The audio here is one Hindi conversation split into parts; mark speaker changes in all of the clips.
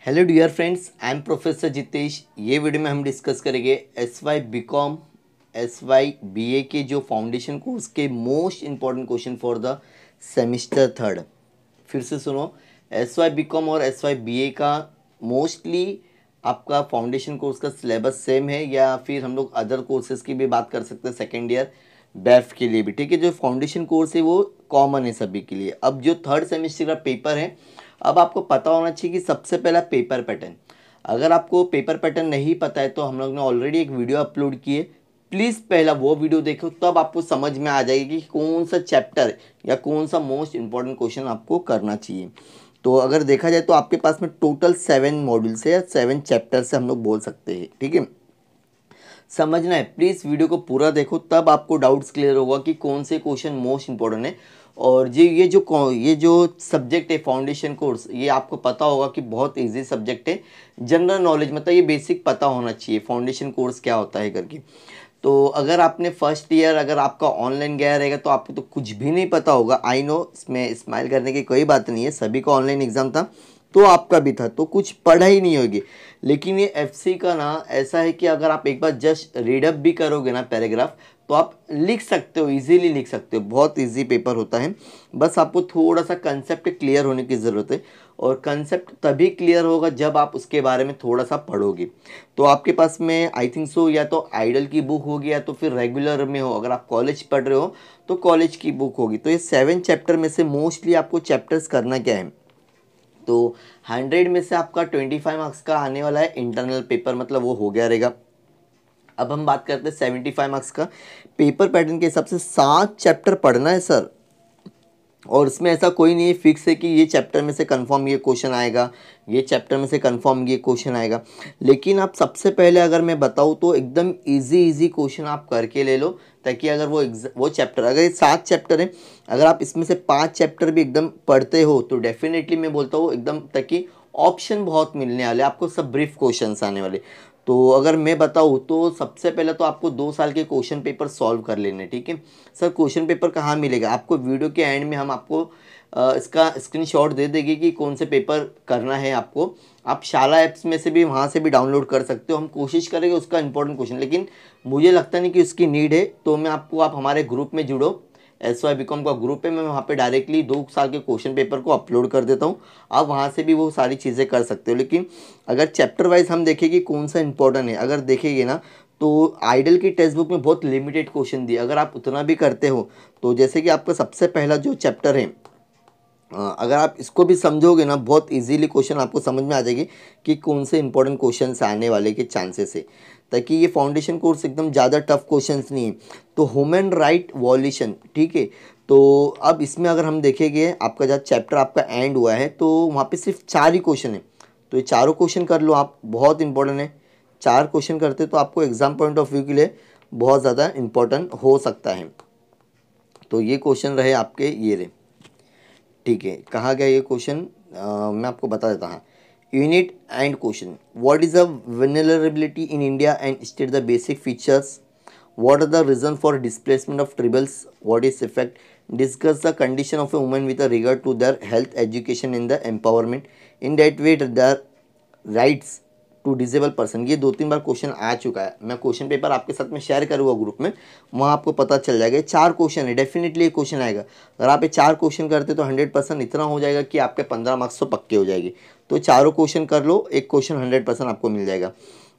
Speaker 1: Hello dear friends, I am professor Jitesh. ये वीडियो में हम डिस्कस करेंगे S Y B com S Y B A के जो फाउंडेशन कोर्स के most important question for the semester third. फिर से सुनो, एस वाई बी कॉम और एस वाई बी ए का मोस्टली आपका फाउंडेशन कोर्स का सिलेबस सेम है, या फिर हम लोग अदर कोर्सेज की भी बात कर सकते हैं सेकेंड ईयर बैफ के लिए भी। ठीक है, जो फाउंडेशन कोर्स है वो कॉमन है सभी के लिए। अब जो थर्ड सेमेस्टर का पेपर है, अब आपको पता होना चाहिए कि सबसे पहला पेपर पैटर्न। अगर आपको पेपर पैटर्न नहीं पता है तो हम लोग ने ऑलरेडी एक वीडियो अपलोड की है, प्लीज़ पहला वो वीडियो देखो, तब आपको समझ में आ जाएगी कि कौन सा चैप्टर या कौन सा मोस्ट इंपॉर्टेंट क्वेश्चन आपको करना चाहिए। तो अगर देखा जाए तो आपके पास में टोटल 7 मॉड्यूल्स है या 7 चैप्टर से हम लोग बोल सकते हैं। ठीक है, समझना है, प्लीज़ वीडियो को पूरा देखो, तब आपको डाउट्स क्लियर होगा कि कौन से क्वेश्चन मोस्ट इंपॉर्टेंट है। और ये जो सब्जेक्ट है फाउंडेशन कोर्स, ये आपको पता होगा कि बहुत इजी सब्जेक्ट है। जनरल नॉलेज मतलब ये बेसिक पता होना चाहिए फाउंडेशन कोर्स क्या होता है करके। तो अगर आपने फर्स्ट ईयर अगर आपका ऑनलाइन गया रहेगा तो आपको तो कुछ भी नहीं पता होगा। आई नो, इसमें स्माइल करने की कोई बात नहीं है, सभी का ऑनलाइन एग्ज़ाम था तो आपका भी था, तो कुछ पढ़ा ही नहीं होगी। लेकिन ये एफसी का ना ऐसा है कि अगर आप एक बार जस्ट रीडअप भी करोगे ना पैराग्राफ, तो आप लिख सकते हो, इजीली लिख सकते हो। बहुत इजी पेपर होता है, बस आपको थोड़ा सा कंसेप्ट क्लियर होने की ज़रूरत है। और कंसेप्ट तभी क्लियर होगा जब आप उसके बारे में थोड़ा सा पढ़ोगे। तो आपके पास में आई थिंक सो या तो आइडल की बुक होगी या तो फिर रेगुलर में हो, अगर आप कॉलेज पढ़ रहे हो तो कॉलेज की बुक होगी। तो ये 7 चैप्टर में से मोस्टली आपको चैप्टर्स करना क्या है, तो 100 में से आपका 25 मार्क्स का आने वाला है इंटरनल पेपर, मतलब वो हो गया रहेगा। अब हम बात करते हैं 75 मार्क्स का। पेपर पैटर्न के हिसाब से 7 चैप्टर पढ़ना है सर, और इसमें ऐसा कोई नहीं है फिक्स है कि ये चैप्टर में से कंफर्म ये क्वेश्चन आएगा, ये चैप्टर में से कंफर्म ये क्वेश्चन आएगा। लेकिन आप सबसे पहले अगर मैं बताऊँ तो एकदम इजी क्वेश्चन आप करके ले लो, ताकि अगर वो चैप्टर, अगर ये 7 चैप्टर है, अगर आप इसमें से 5 चैप्टर भी एकदम पढ़ते हो तो डेफिनेटली मैं बोलता हूँ एकदम, ताकि ऑप्शन बहुत मिलने वाले आपको, सब ब्रीफ क्वेश्चंस आने वाले। तो अगर मैं बताऊँ तो सबसे पहले तो आपको 2 साल के क्वेश्चन पेपर सॉल्व कर लेने। ठीक है सर, क्वेश्चन पेपर कहाँ मिलेगा आपको? वीडियो के एंड में हम आपको इसका स्क्रीनशॉट दे देंगे कि कौन से पेपर करना है आपको। आप शाला ऐप्स में से भी, वहाँ से भी डाउनलोड कर सकते हो। हम कोशिश करेंगे उसका इंपॉर्टेंट क्वेश्चन, लेकिन मुझे लगता नहीं कि उसकी नीड है। तो मैं आपको, आप हमारे ग्रुप में जुड़ो, एस वाई बी कॉम का ग्रुप है, मैं वहाँ पे डायरेक्टली 2 साल के क्वेश्चन पेपर को अपलोड कर देता हूँ। आप वहाँ से भी वो सारी चीज़ें कर सकते हो। लेकिन अगर चैप्टर वाइज हम देखें कि कौन सा इंपॉर्टेंट है, अगर देखेंगे ना तो आइडल की टेक्स्ट बुक में बहुत लिमिटेड क्वेश्चन दिए। अगर आप उतना भी करते हो तो जैसे कि आपका सबसे पहला जो चैप्टर है, अगर आप इसको भी समझोगे ना, बहुत इजीली क्वेश्चन आपको समझ में आ जाएगी कि कौन से इंपॉर्टेंट क्वेश्चन आने वाले के चांसेस है, ताकि ये फाउंडेशन कोर्स एकदम ज़्यादा टफ क्वेश्चंस नहीं है। तो ह्यूमन राइट वॉल्यूशन, ठीक है। तो अब इसमें अगर हम देखेंगे, आपका जब चैप्टर आपका एंड हुआ है तो वहाँ पे सिर्फ 4 ही क्वेश्चन है, तो ये चारों क्वेश्चन कर लो आप, बहुत इंपॉर्टेंट है। 4 क्वेश्चन करते तो आपको एग्जाम पॉइंट ऑफ व्यू के लिए बहुत ज़्यादा इंपॉर्टेंट हो सकता है। तो ये क्वेश्चन रहे आपके, ये रहे। ठीक है, कहा गया ये क्वेश्चन, मैं आपको बता देता हूँ। Unit and question, what is the vulnerability in India and state the basic features, what are the reason for displacement of tribals, what is effect, discuss the condition of a woman with regard to their health education in the empowerment, in that way their rights to disable person. ये 2-3 बार क्वेश्चन आ चुका है, मैं क्वेश्चन पेपर आपके साथ में शेयर करूँगा ग्रुप में, वहाँ आपको पता चल जाएगा। 4 क्वेश्चन है, डेफिनेटली ये क्वेश्चन आएगा। अगर आप ये 4 क्वेश्चन करते तो 100% इतना हो जाएगा कि आपके 15 मार्क्स तो पक्के हो जाएंगे। तो चारों क्वेश्चन कर लो, एक क्वेश्चन 100% आपको मिल जाएगा।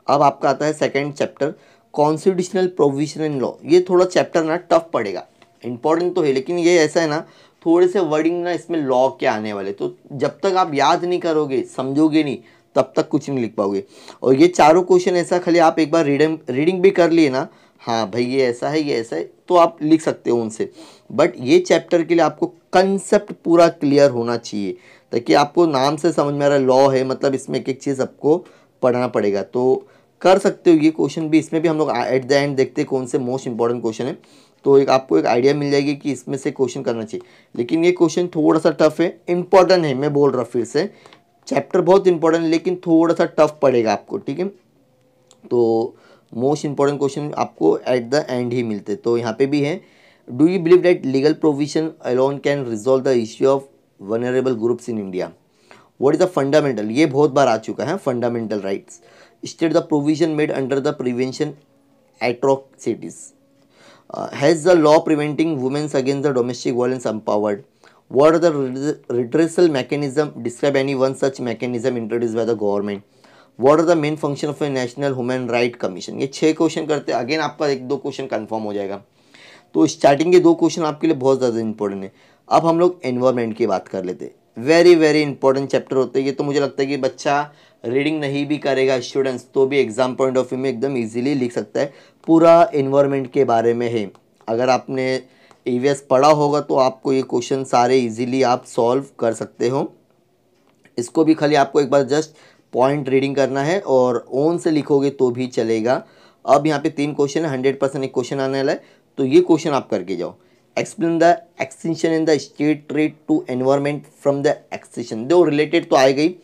Speaker 1: अब आपका आता है second chapter, constitutional provisional law. ये थोड़ा चैप्टर ना टफ पड़ेगा, इंपॉर्टेंट तो है, लेकिन ये ऐसा है ना, थोड़े से वर्डिंग ना इसमें लॉ के आने वाले, तो जब तक आप याद नहीं करोगे, समझोगे नहीं, तब तक कुछ नहीं लिख पाओगे। और ये चारों क्वेश्चन ऐसा, खाली आप एक बार रीडिंग भी कर लिए ना, हाँ भाई ये ऐसा है, ये ऐसा है, तो आप लिख सकते हो उनसे। बट ये चैप्टर के लिए आपको कंसेप्ट पूरा क्लियर होना चाहिए, ताकि आपको नाम से समझ में आ रहा है लॉ है, मतलब इसमें एक एक चीज़ आपको पढ़ना पड़ेगा। तो कर सकते हो ये क्वेश्चन भी, इसमें भी हम लोग एट द एंड देखते हैं कौन से मोस्ट इंपॉर्टेंट क्वेश्चन है, तो एक आपको एक आइडिया मिल जाएगी कि इसमें से क्वेश्चन करना चाहिए। लेकिन ये क्वेश्चन थोड़ा सा टफ है, इंपॉर्टेंट है, मैं बोल रहा फिर से, चैप्टर बहुत इंपॉर्टेंट है लेकिन थोड़ा सा टफ पड़ेगा आपको। ठीक है, तो मोस्ट इंपॉर्टेंट क्वेश्चन आपको एट द एंड ही मिलते। तो यहाँ पे भी है, do you believe that legal provision alone can resolve the issue of vulnerable groups in India, what is the fundamental, ये बहुत बार आ चुका है, fundamental rights. State the provision made under the prevention atrocities, has the law preventing women's against the domestic violence empowered, what are the redressal mechanism, describe any one such mechanism introduced by the government, what are the main function of a national human right commission। ये 6 क्वेश्चन करते हैं, अगेन आपका 1-2 क्वेश्चन कंफर्म हो जाएगा। तो स्टार्टिंग के 2 क्वेश्चन आपके लिए बहुत ज़्यादा इंपॉर्टेंट है। अब हम लोग एनवायरनमेंट की बात कर लेते हैं। वेरी वेरी इंपॉर्टेंट चैप्टर होते हैं ये, तो मुझे लगता है कि बच्चा रीडिंग नहीं भी करेगा स्टूडेंट्स तो भी एग्जाम पॉइंट ऑफ व्यू में एकदम ईजिली लिख सकता है। पूरा एनवायरनमेंट के बारे में है, अगर आपने ईवीएस पढ़ा होगा तो आपको ये क्वेश्चन सारे इजीली आप सॉल्व कर सकते हो। इसको भी खाली आपको एक बार जस्ट पॉइंट रीडिंग करना है और ओन से लिखोगे तो भी चलेगा। अब यहाँ पे 3 क्वेश्चन है, 100% एक क्वेश्चन आने वाला है, तो ये क्वेश्चन आप करके जाओ। Explain the extension in the state trade to environment from the extension, दो रिलेटेड तो आएगा ही।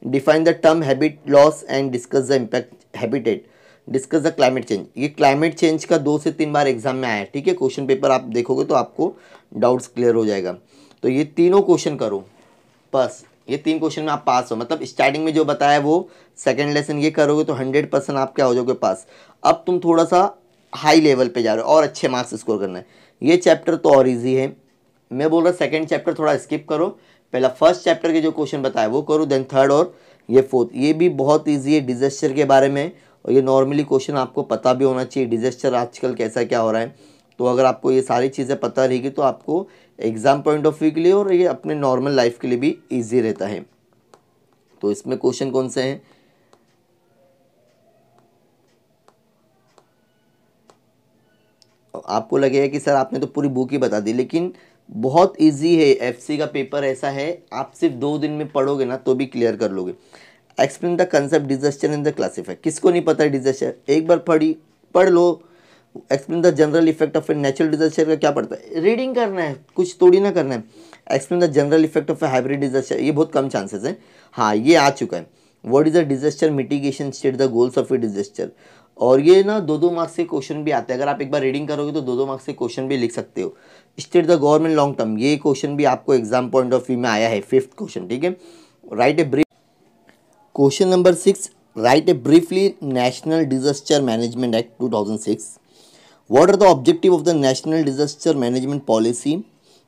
Speaker 1: Define the term habit loss and discuss the impact habitat, discuss the climate change. ये क्लाइमेट चेंज का 2 से 3 बार एग्जाम में आया है, ठीक है। क्वेश्चन पेपर आप देखोगे तो आपको डाउट्स क्लियर हो जाएगा। तो ये तीनों क्वेश्चन करो, बस ये 3 क्वेश्चन में आप पास हो। मतलब स्टार्टिंग में जो बताया वो सेकंड लेसन ये करोगे तो 100% आप क्या हो जाओगे, पास। अब तुम थोड़ा सा हाई लेवल पे जा रहे हो और अच्छे मार्क्स स्कोर करना है। ये चैप्टर तो और ईजी है, मैं बोल रहा सेकंड चैप्टर थोड़ा स्किप करो, पहला फर्स्ट चैप्टर के जो क्वेश्चन बताया वो करो, देन थर्ड और ये फोर्थ। ये भी बहुत ईजी है डिजास्टर के बारे में, और ये नॉर्मली क्वेश्चन आपको पता भी होना चाहिए डिजास्टर आजकल कैसा क्या हो रहा है। तो अगर आपको ये सारी चीज़ें पता रहेगी तो आपको एग्जाम पॉइंट ऑफ व्यू के लिए और ये अपने नॉर्मल लाइफ के लिए भी ईजी रहता है। तो इसमें क्वेश्चन कौन से हैं, आपको लगेगा कि सर आपने तो पूरी बुक ही बता दी, लेकिन बहुत इजी है। एफसी का पेपर ऐसा है आप सिर्फ 2 दिन में पढ़ोगे ना तो भी क्लियर कर लोगे। Explain the concept disaster in the classify, किसको नहीं पता है डिजास्टर, एक बार पढ़ लो। Explain the general effect of a natural disaster का क्या पड़ता है, रीडिंग करना है, कुछ थोड़ी ना करना है। Explain the general effect of A hybrid disaster, ये बहुत कम चांसेस है, हाँ ये आ चुका है। What is the disaster mitigation, state the goals of A disaster. और ये ना 2-2 मार्क्स के क्वेश्चन भी आते हैं, अगर आप एक बार रीडिंग करोगे तो 2-2 मार्क्स के क्वेश्चन भी लिख सकते हो। State the government long term, ये क्वेश्चन भी आपको एग्जाम पॉइंट ऑफ व्यू में आया है, 5th क्वेश्चन, ठीक है। Right a brief, question number 6, right A briefly national disaster management act 2006। What are the objective of the National Disaster Management Policy?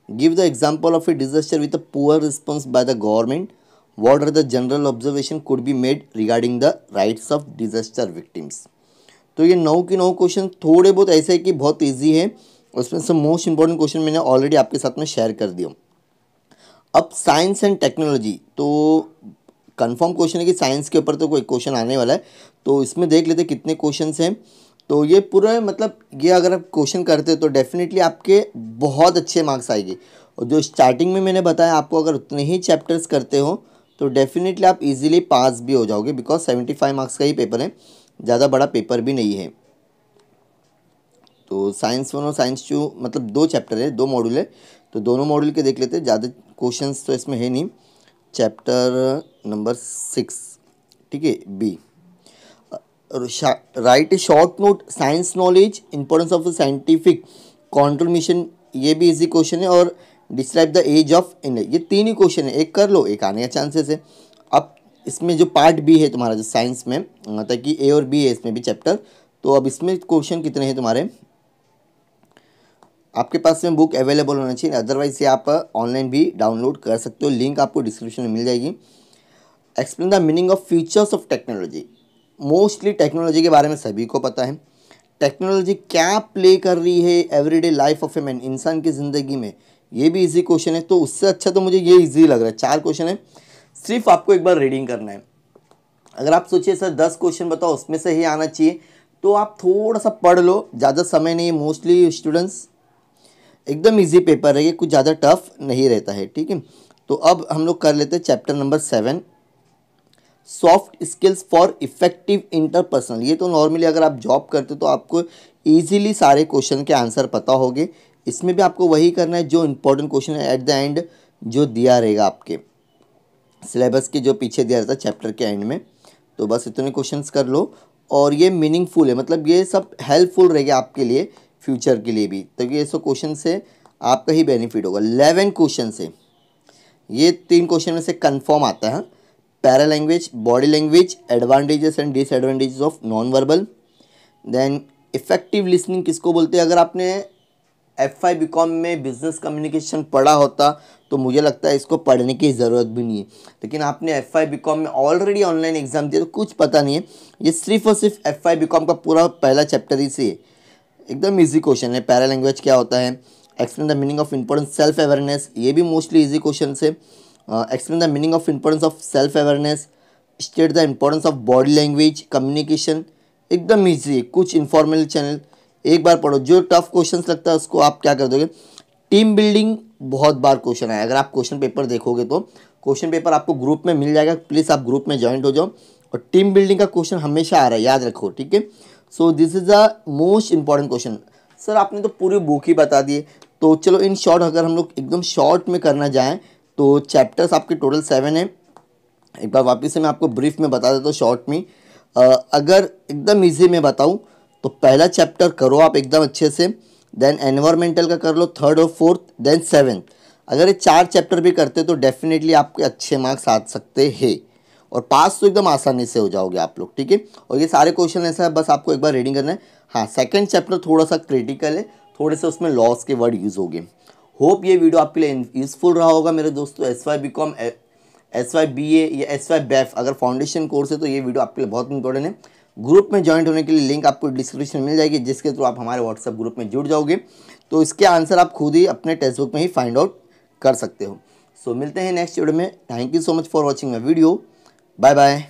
Speaker 1: Give the example of a disaster with a poor response by the government. What are the general observation could be made regarding the rights of disaster victims? तो ये 9 की 9 क्वेश्चन थोड़े बहुत ऐसे है कि बहुत इजी है, उसमें से मोस्ट इंपॉर्टेंट क्वेश्चन मैंने ऑलरेडी आपके साथ में शेयर कर दिया। अब साइंस एंड टेक्नोलॉजी, तो कंफर्म क्वेश्चन है कि साइंस के ऊपर तो कोई क्वेश्चन आने वाला है, तो इसमें देख लेते कितने क्वेश्चन हैं। तो ये पूरा मतलब ये अगर आप क्वेश्चन करते हो तो डेफिनेटली आपके बहुत अच्छे मार्क्स आएंगे। और जो स्टार्टिंग में मैंने बताया आपको, अगर उतने ही चैप्टर्स करते हो तो डेफिनेटली आप इजीली पास भी हो जाओगे, बिकॉज 75 मार्क्स का ही पेपर है, ज़्यादा बड़ा पेपर भी नहीं है। तो साइंस 1 और साइंस 2 मतलब 2 चैप्टर है, 2 मॉड्यूल है, तो दोनों मॉड्यूल के देख लेते हैं, ज़्यादा क्वेश्चंस तो इसमें है नहीं। चैप्टर नंबर 6, ठीक है, B, write a short note science knowledge importance of scientific contribution, ये भी इजी क्वेश्चन है। और describe the age of India, ये 3 ही क्वेश्चन है, एक कर लो, एक आने का चांसेस है। अब इसमें जो पार्ट बी है तुम्हारा जो साइंस में, मतलब कि ए और बी है इसमें भी चैप्टर, तो अब इसमें क्वेश्चन कितने हैं तुम्हारे, आपके पास में बुक अवेलेबल होना चाहिए, अदरवाइज ये आप ऑनलाइन भी डाउनलोड कर सकते हो, लिंक आपको डिस्क्रिप्शन में मिल जाएगी। Explain the meaning of features of technology, mostly technology के बारे में सभी को पता है, टेक्नोलॉजी क्या प्ले कर रही है everyday life of a man, इंसान की ज़िंदगी में, ये भी इजी क्वेश्चन है। तो उससे अच्छा तो मुझे ये इजी लग रहा है, 4 क्वेश्चन है, सिर्फ आपको एक बार रीडिंग करना है। अगर आप सोचिए सर 10 क्वेश्चन बताओ उसमें से ही आना चाहिए, तो आप थोड़ा सा पढ़ लो, ज़्यादा समय नहीं है। मोस्टली स्टूडेंट्स एकदम ईजी पेपर है ये, कुछ ज़्यादा टफ नहीं रहता है, ठीक है। तो अब हम लोग कर लेते हैं chapter number 7, soft skills for effective interpersonal. ये तो नॉर्मली अगर आप जॉब करते हो तो आपको इजीली सारे क्वेश्चन के आंसर पता होंगे। इसमें भी आपको वही करना है जो इंपॉर्टेंट क्वेश्चन है एट द एंड जो दिया रहेगा आपके सिलेबस के, जो पीछे दिया रहता है चैप्टर के एंड में। तो बस इतने क्वेश्चंस कर लो, और ये मीनिंगफुल है, मतलब ये सब हेल्पफुल रहेगा आपके लिए फ्यूचर के लिए भी। तो ये सब क्वेश्चन से आपका ही बेनिफिट होगा। 11 क्वेश्चन से ये 3 क्वेश्चन में से कंफर्म आता है। Para language, body language, advantages and disadvantages of non verbal. Then effective listening किसको बोलते हैं। अगर आपने F5 बीकॉम में बिजनेस कम्युनिकेशन पढ़ा होता तो मुझे लगता है इसको पढ़ने की ज़रूरत भी नहीं है, लेकिन आपने F5 बीकॉम में ऑलरेडी ऑनलाइन एग्जाम दिया तो कुछ पता नहीं है। ये सिर्फ और सिर्फ F5 बीकॉम का पूरा पहला चैप्टर ही से है। एकदम इजी क्वेश्चन है। पैरा लैंग्वेज क्या होता है, explain the meaning of importance self awareness, ये भी मोस्टली इजी क्वेश्चन से। Explain the meaning of importance of self awareness, state the importance of body language, communication, एकदम ईजी है। कुछ इन्फॉर्मल चैनल एक बार पढ़ो। जो टफ क्वेश्चंस लगता है उसको आप क्या कर दोगे। टीम बिल्डिंग बहुत बार क्वेश्चन आया, अगर आप क्वेश्चन पेपर देखोगे तो क्वेश्चन पेपर आपको ग्रुप में मिल जाएगा, प्लीज़ आप ग्रुप में ज्वाइंट हो जाओ। और टीम बिल्डिंग का क्वेश्चन हमेशा आ रहा है, याद रखो, ठीक है। So this is the most important question. Sir आपने तो पूरी बुक ही बता दिए, तो चलो इन शॉर्ट अगर हम लोग एकदम शॉर्ट में करना जाएँ तो चैप्टर्स आपके टोटल 7 है। एक बार वापस से मैं आपको ब्रीफ में बता देता हूँ शॉर्ट में। अगर एकदम ईजी में बताऊँ तो पहला चैप्टर करो आप एकदम अच्छे से, देन एनवायरमेंटल का कर लो 3rd और 4th, देन 7th। अगर ये 4 चैप्टर भी करते तो डेफिनेटली आपके अच्छे मार्क्स आ सकते हैं और पास तो एकदम आसानी से हो जाओगे आप लोग, ठीक है। और ये सारे क्वेश्चन ऐसा है, बस आपको एक बार रीडिंग करना है। हाँ, सेकंड चैप्टर थोड़ा सा क्रिटिकल है, थोड़े से उसमें लॉस के वर्ड यूज़ हो गए। होप ये वीडियो आपके लिए यूज़फुल रहा होगा मेरे दोस्तों। SY बीकॉम, SY BA या SY BEF अगर फाउंडेशन कोर्स है तो ये वीडियो आपके लिए बहुत इंपॉर्टेंट है। ग्रुप में ज्वाइंट होने के लिए लिंक आपको डिस्क्रिप्शन में मिल जाएगी, जिसके थ्रू आप हमारे व्हाट्सएप ग्रुप में जुड़ जाओगे। तो इसके आंसर आप खुद ही अपने टेक्स्ट बुक में ही फाइंड आउट कर सकते हो। सो मिलते हैं नेक्स्ट वीडियो में। Thank you so much for watching my video. Bye bye.